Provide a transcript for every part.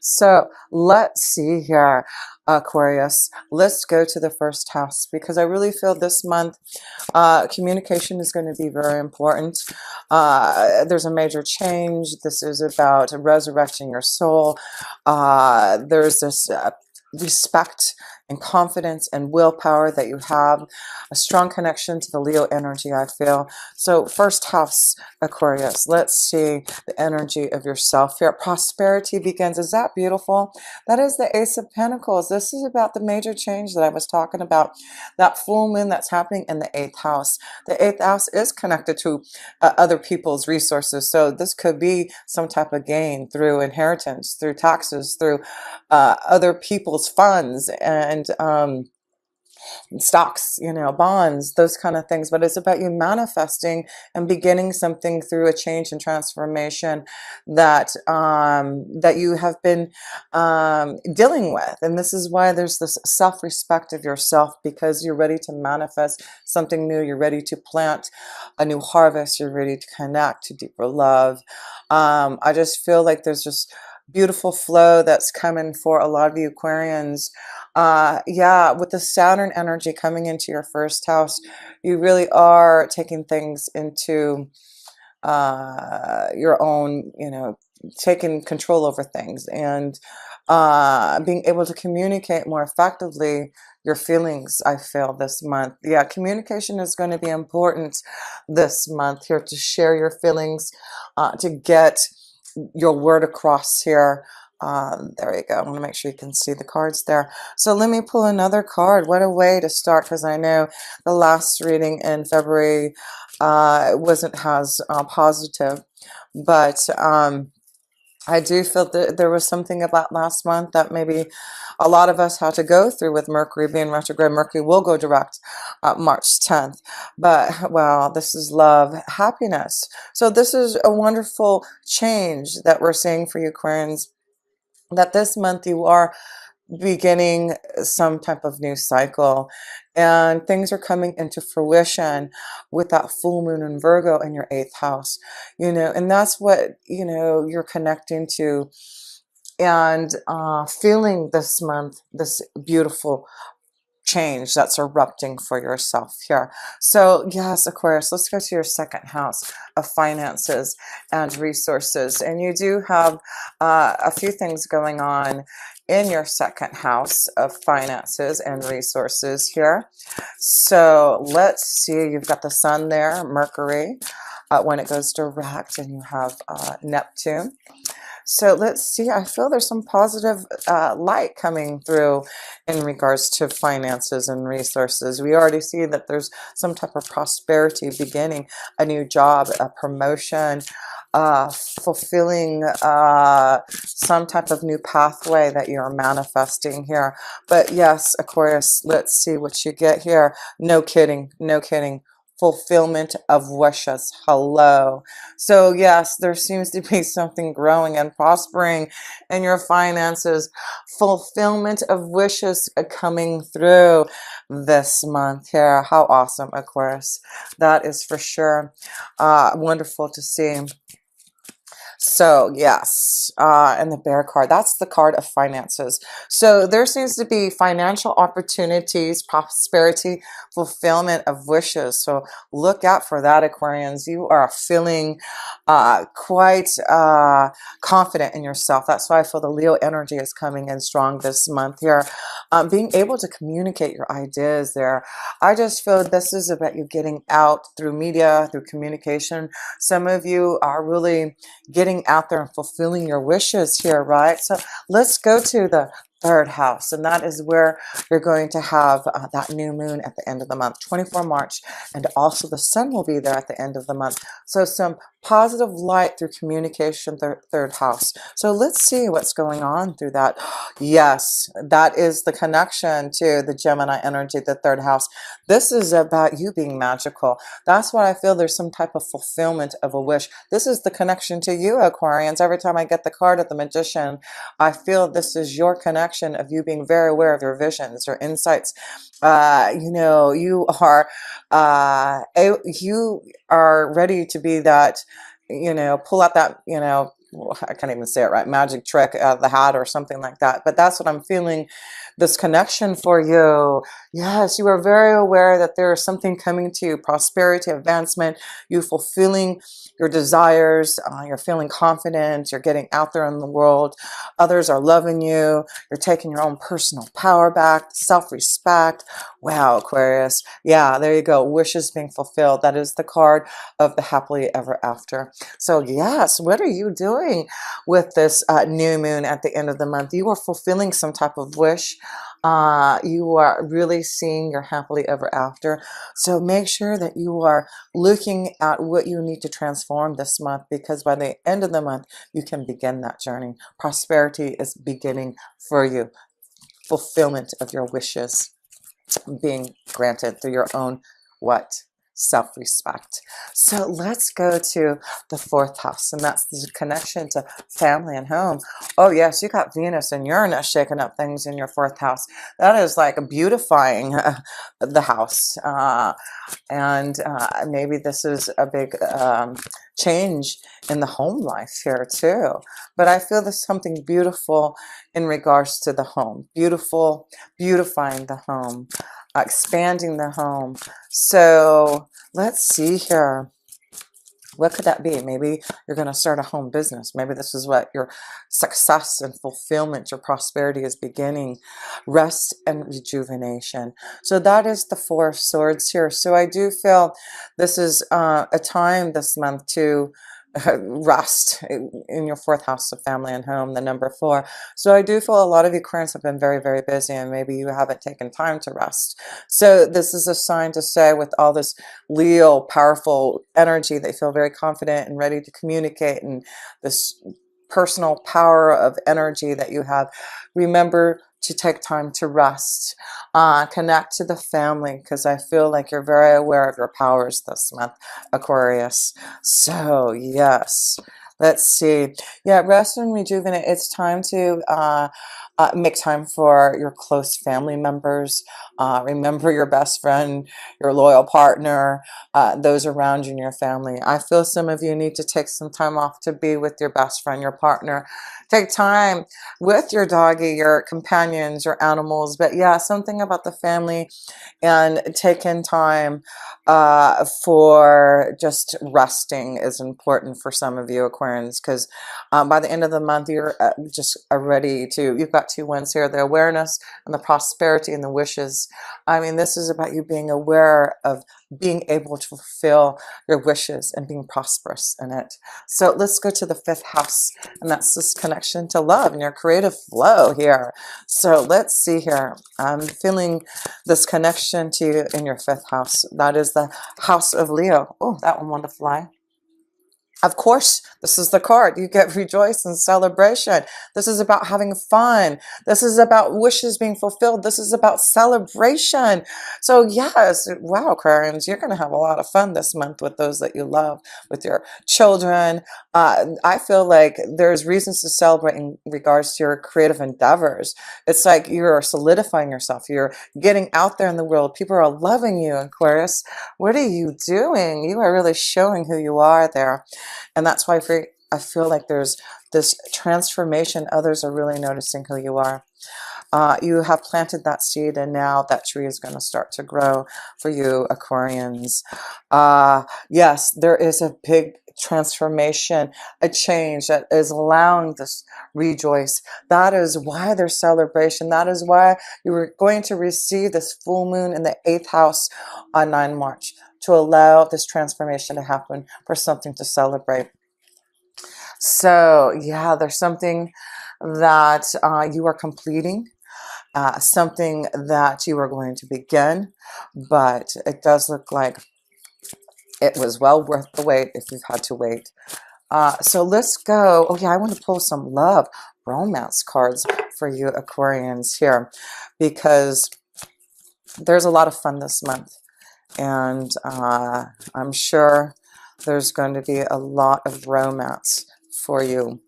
So let's see here, Aquarius. Let's go to the first house because I really feel this month communication is going to be very important. There's a major change. This is about resurrecting your soul. There's this respect and confidence and willpower that you have, a strong connection to the Leo energy, I feel. So first house, Aquarius, let's see the energy of yourself here. Prosperity begins. Is that beautiful? That is the Ace of Pentacles. This is about the major change that I was talking about, that full moon that's happening in the eighth house. The eighth house is connected to other people's resources. So this could be some type of gain through inheritance, through taxes, through other people's funds and stocks, bonds, those kind of things. But it's about you manifesting and beginning something through a change and transformation that you have been dealing with. And this is why there's this self-respect of yourself, because you're ready to manifest something new. You're ready to plant a new harvest. You're ready to connect to deeper love. I just feel like there's just beautiful flow that's coming for a lot of you Aquarians. Yeah, with the Saturn energy coming into your first house, you really are taking things into your own, taking control over things and being able to communicate more effectively your feelings, I feel, this month. Yeah, communication is going to be important this month here, to share your feelings, to get your word across here. There you go. I want to make sure you can see the cards there. So let me pull another card. What a way to start, because I know the last reading in February wasn't as positive, but I do feel that there was something about last month that maybe a lot of us had to go through with Mercury being retrograde. Mercury will go direct March 10th. But, well, this is love, happiness. So this is a wonderful change that we're seeing for you, Aquarians, that this month you are beginning some type of new cycle, and things are coming into fruition with that full moon in Virgo in your eighth house, and that's what, you're connecting to and feeling this month, this beautiful change that's erupting for yourself here. So yes, Aquarius, let's go to your second house of finances and resources. And you do have a few things going on in your second house of finances and resources here. So let's see, you've got the sun there, Mercury, when it goes direct, and you have Neptune. So let's see, I feel there's some positive light coming through in regards to finances and resources. We already see that there's some type of prosperity beginning, a new job, a promotion, fulfilling some type of new pathway that you're manifesting here. But yes, Aquarius, let's see what you get here. No kidding, no kidding. Fulfillment of wishes. Hello. So yes, there seems to be something growing and prospering in your finances. Fulfillment of wishes coming through this month here. How awesome, Aquarius. That is for sure wonderful to see. So yes, and the bear card, that's the card of finances. So there seems to be financial opportunities, prosperity, fulfillment of wishes. So look out for that, Aquarians. You are feeling quite confident in yourself. That's why I feel the Leo energy is coming in strong this month here. Being able to communicate your ideas there. I just feel this is about you getting out through media, through communication. Some of you are really getting out there and fulfilling your wishes here, right? So let's go to the third house, and that is where you're going to have that new moon at the end of the month, 24 March, and also the sun will be there at the end of the month. So some positive light through communication, third house. So let's see what's going on through that. Yes, that is the connection to the Gemini energy, the third house. This is about you being magical. That's why I feel there's some type of fulfillment of a wish. This is the connection to you, Aquarians. Every time I get the card of the Magician, I feel this is your connection of you being very aware of your visions, your insights. You are ready to be that, pull out that, well, I can't even say it right, magic trick out of the hat or something like that. But that's what I'm feeling, this connection for you. Yes, you are very aware that there is something coming to you, prosperity, advancement, you fulfilling your desires, you're feeling confident, you're getting out there in the world, others are loving you, you're taking your own personal power back, self-respect. Wow, Aquarius. Yeah, there you go. Wishes being fulfilled. That is the card of the happily ever after. So yes, what are you doing with this new moon at the end of the month? You are fulfilling some type of wish. You are really seeing your happily ever after. So make sure that you are looking at what you need to transform this month, because by the end of the month, you can begin that journey. Prosperity is beginning for you. Fulfillment of your wishes being granted through your own what? Self-respect. So let's go to the fourth house, and that's the connection to family and home. Oh yes, you got Venus and Uranus shaking up things in your fourth house. That is like beautifying the house. And maybe this is a big change in the home life here too. But I feel there's something beautiful in regards to the home. Beautiful, beautifying the home, expanding the home. So let's see here. What could that be? Maybe you're going to start a home business. Maybe this is what your success and fulfillment, your prosperity is beginning. Rest and rejuvenation. So that is the Four of Swords here. So I do feel this is a time this month to rest in your fourth house of family and home, the number 4. So I do feel a lot of you Aquarians have been very, very busy, and maybe you haven't taken time to rest. So this is a sign to say, with all this Leo powerful energy, they feel very confident and ready to communicate, and this personal power of energy that you have. Remember to take time to rest, connect to the family, because I feel like you're very aware of your powers this month, Aquarius. So yes, let's see. Yeah, rest and rejuvenate. It's time to make time for your close family members. Remember your best friend, your loyal partner, those around you in your family. I feel some of you need to take some time off to be with your best friend, your partner. Take time with your doggy, your companions, your animals. But yeah, something about the family and taking time for just resting is important for some of you Aquarians, because by the end of the month, you're just ready to, you've got 2 wins here, the awareness and the prosperity and the wishes. I mean, this is about you being aware of being able to fulfill your wishes and being prosperous in it. So let's go to the 5th house, and that's this connection to love and your creative flow here. So let's see here. I'm feeling this connection to you in your 5th house. That is the house of Leo. Oh, that one wanted to fly. Of course, this is the card. You get rejoice and celebration. This is about having fun. This is about wishes being fulfilled. This is about celebration. So yes, wow, Aquarians, you're going to have a lot of fun this month with those that you love, with your children. I feel like there's reasons to celebrate in regards to your creative endeavors. It's like you're solidifying yourself. You're getting out there in the world. People are loving you, Aquarius. What are you doing? You are really showing who you are there. And that's why I feel like there's this transformation. Others are really noticing who you are. You have planted that seed, and now that tree is going to start to grow for you, Aquarians. Yes, there is a big transformation, a change that is allowing this rejoice. That is why there's celebration. That is why you were going to receive this full moon in the 8th house on 9 March, to allow this transformation to happen, for something to celebrate. So yeah, there's something that you are completing, something that you are going to begin, but it does look like it was well worth the wait if you've had to wait. So let's go. Oh yeah, I want to pull some love, romance cards for you Aquarians here, because there's a lot of fun this month. And I'm sure there's going to be a lot of romance for you,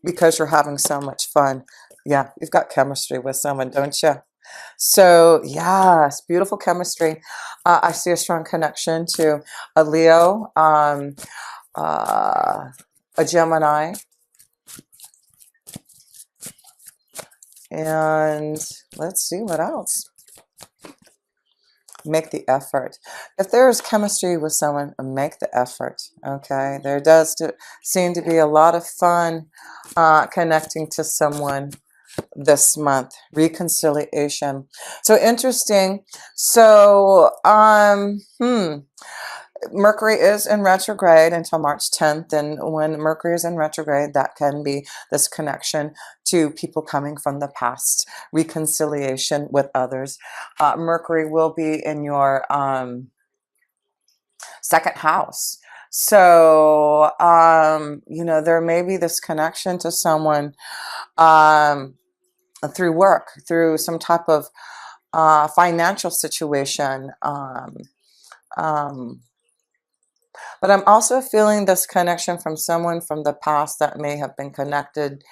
because you're having so much fun. Yeah, you've got chemistry with someone, don't you? So yes, beautiful chemistry. I see a strong connection to a Leo, a Gemini, And let's see what else. Make the effort. If there is chemistry with someone, make the effort. Okay, there does seem to be a lot of fun connecting to someone this month. Reconciliation. So interesting. So Mercury is in retrograde until March 10th, and when Mercury is in retrograde, that can be this connection to people coming from the past, reconciliation with others. Mercury will be in your second house. So, there may be this connection to someone through work, through some type of financial situation. But I'm also feeling this connection from someone from the past that may have been connected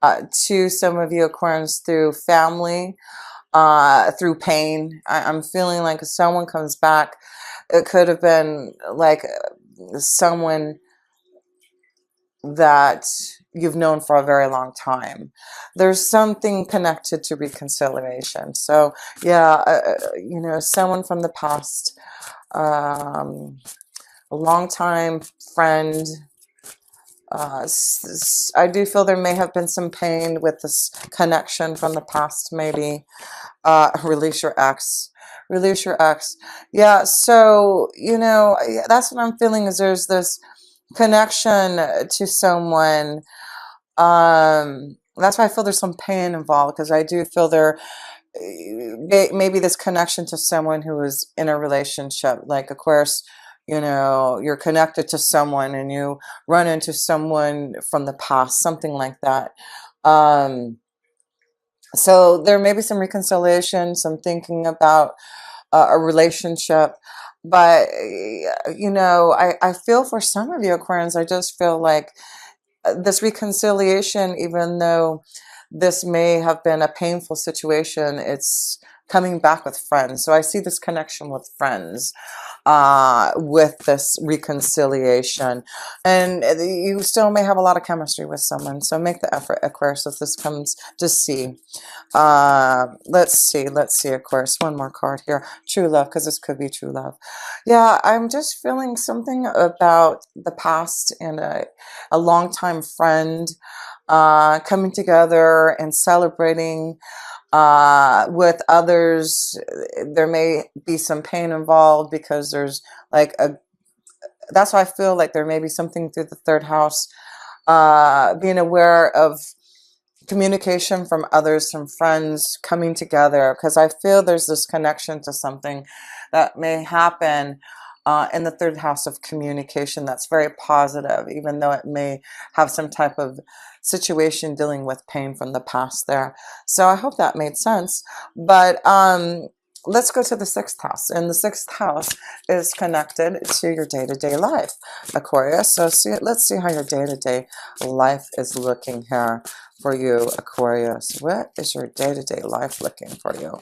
to some of you Aquarians through family, through pain. I'm feeling like if someone comes back, it could have been like someone that you've known for a very long time. There's something connected to reconciliation. So yeah, someone from the past, a longtime friend. I do feel there may have been some pain with this connection from the past, maybe. Release your ex. Release your ex. Yeah, so, that's what I'm feeling is there's this connection to someone. That's why I feel there's some pain involved, because I do feel there maybe this connection to someone who is in a relationship. Like, of course, you're connected to someone and you run into someone from the past, something like that. So there may be some reconciliation, some thinking about a relationship. But, I feel for some of you Aquarians, I just feel like this reconciliation, even though this may have been a painful situation, it's coming back with friends. So I see this connection with friends with this reconciliation. And you still may have a lot of chemistry with someone. So make the effort, Aquarius, if this comes to see. Let's see, Aquarius, one more card here. True love, because this could be true love. Yeah, I'm just feeling something about the past and a longtime friend coming together and celebrating with others. There may be some pain involved because there's like that's why I feel like there may be something through the third house, being aware of communication from others, from friends coming together, because I feel there's this connection to something that may happen in the third house of communication that's very positive, even though it may have some type of situation dealing with pain from the past there. So I hope that made sense. But let's go to the sixth house. And the sixth house is connected to your day-to-day life, Aquarius. So let's see how your day-to-day life is looking here for you, Aquarius. What is your day-to-day life looking for you?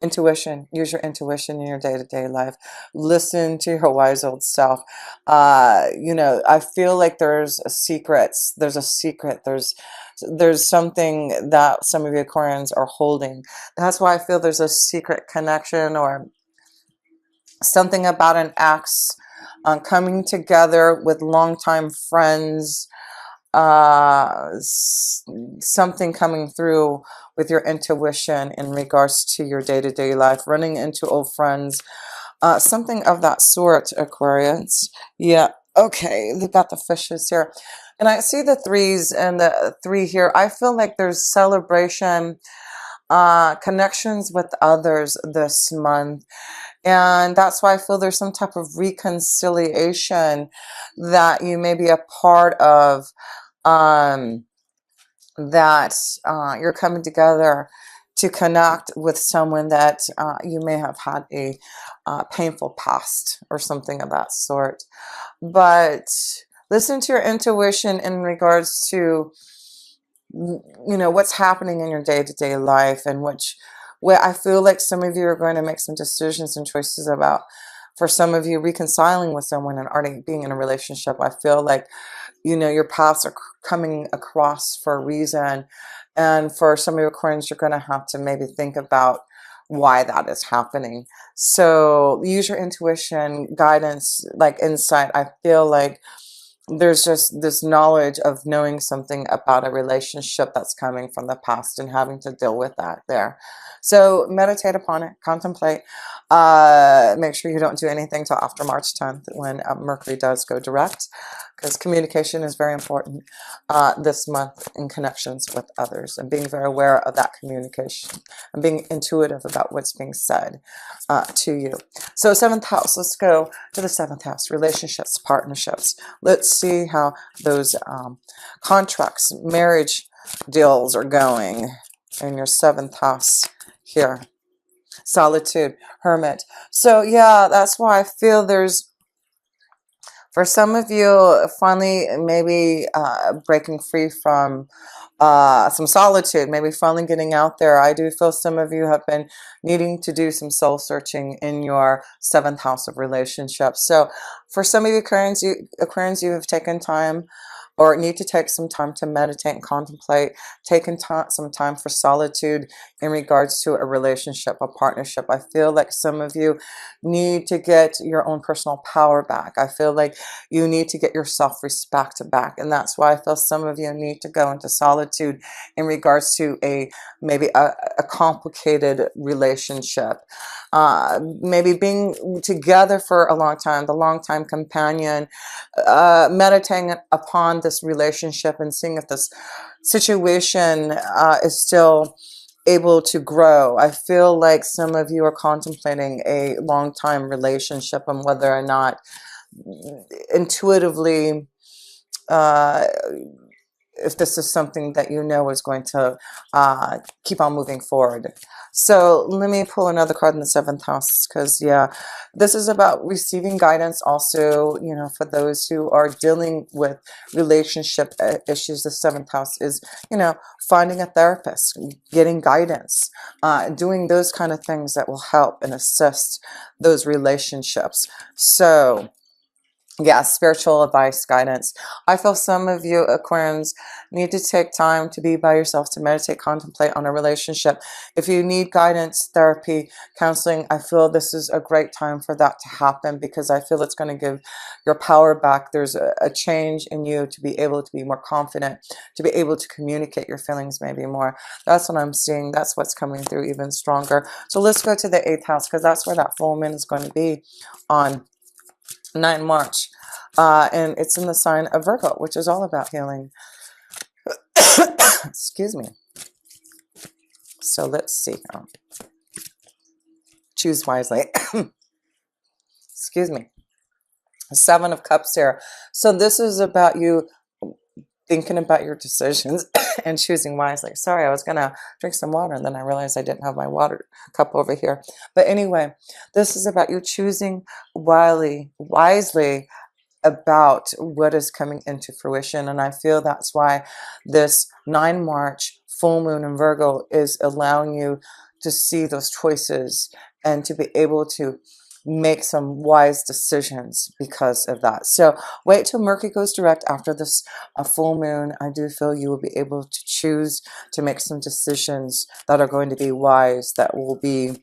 Intuition. Use your intuition in your day-to-day life. Listen to your wise old self. I feel like there's a secret. There's a secret. There's something that some of you Aquarians are holding. That's why I feel there's a secret connection or something about an ex coming together with longtime friends. Something coming through with your intuition in regards to your day-to-day life, running into old friends, something of that sort, Aquarius. Yeah, okay, they got the fishes here. And I see the threes and the three here. I feel like there's celebration, connections with others this month. And that's why I feel there's some type of reconciliation that you may be a part of, that you're coming together to connect with someone that you may have had a painful past or something of that sort. But listen to your intuition in regards to, what's happening in your day-to-day life, and where I feel like some of you are going to make some decisions and choices about. For some of you, reconciling with someone and already being in a relationship, I feel like, your paths are coming across for a reason. And for some of your Aquarians, you're going to have to maybe think about why that is happening. So use your intuition, guidance, like insight. I feel like there's just this knowledge of knowing something about a relationship that's coming from the past and having to deal with that there. So meditate upon it, contemplate. Make sure you don't do anything till after March 10th when Mercury does go direct, because communication is very important this month in connections with others, and being very aware of that communication and being intuitive about what's being said to you. So 7th house, let's go to the 7th house, relationships, partnerships. Let's see how those contracts, marriage deals are going in your 7th house here. Solitude, hermit. So yeah, that's why I feel there's, for some of you, finally maybe breaking free from some solitude, maybe finally getting out there. I do feel some of you have been needing to do some soul searching in your 7th house of relationships. So for some of you Aquarians, you have taken time or need to take some time to meditate and contemplate, taking some time for solitude in regards to a relationship, a partnership. I feel like some of you need to get your own personal power back. I feel like you need to get your self-respect back. And that's why I feel some of you need to go into solitude in regards to maybe a complicated relationship. Maybe being together for a long time, the long-time companion, meditating upon this relationship and seeing if this situation is still able to grow. I feel like some of you are contemplating a long-time relationship and whether or not intuitively if this is something that you know is going to keep on moving forward. So let me pull another card in the 7th house, because yeah, this is about receiving guidance also, you know, for those who are dealing with relationship issues. The 7th house is, you know, finding a therapist, getting guidance, doing those kind of things that will help and assist those relationships. So yeah, spiritual advice, guidance. I feel some of you Aquarians need to take time to be by yourself, to meditate, contemplate on a relationship. If you need guidance, therapy, counseling, I feel this is a great time for that to happen, because I feel it's going to give your power back. There's a change in you to be able to be more confident, to be able to communicate your feelings maybe more. That's what I'm seeing. That's what's coming through even stronger. So let's go to the 8th house, because that's where that full moon is going to be on 9 March. And it's in the sign of Virgo, which is all about healing. Excuse me. So let's see. Choose wisely. Excuse me. 7 of Cups here. So this is about you thinking about your decisions and choosing wisely. Sorry, I was going to drink some water and then I realized I didn't have my water cup over here. But anyway, this is about you choosing wisely about what is coming into fruition. And I feel that's why this 9 March full moon in Virgo is allowing you to see those choices and to be able to make some wise decisions because of that. So wait till Mercury goes direct after this full moon. I do feel you will be able to choose to make some decisions that are going to be wise, that will be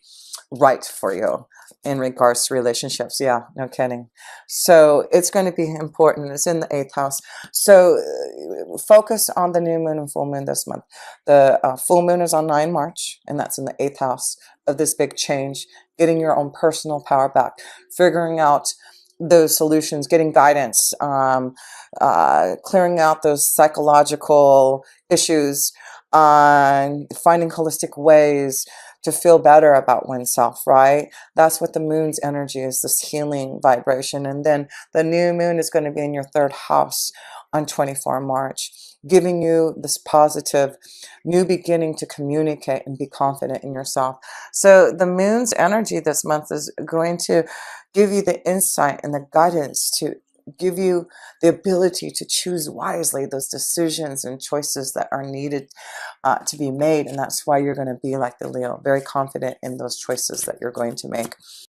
right for you in regards to relationships. Yeah, no kidding. So it's going to be important. It's in the 8th house. So focus on the new moon and full moon this month. The full moon is on 9 March, and that's in the 8th house of this big change, getting your own personal power back, figuring out those solutions, getting guidance, clearing out those psychological issues, finding holistic ways to feel better about oneself, right? That's what the moon's energy is, this healing vibration. And then the new moon is going to be in your 3rd house on 24 March, giving you this positive new beginning to communicate and be confident in yourself. So the moon's energy this month is going to give you the insight and the guidance to give you the ability to choose wisely those decisions and choices that are needed to be made. And that's why you're going to be like the Leo, very confident in those choices that you're going to make.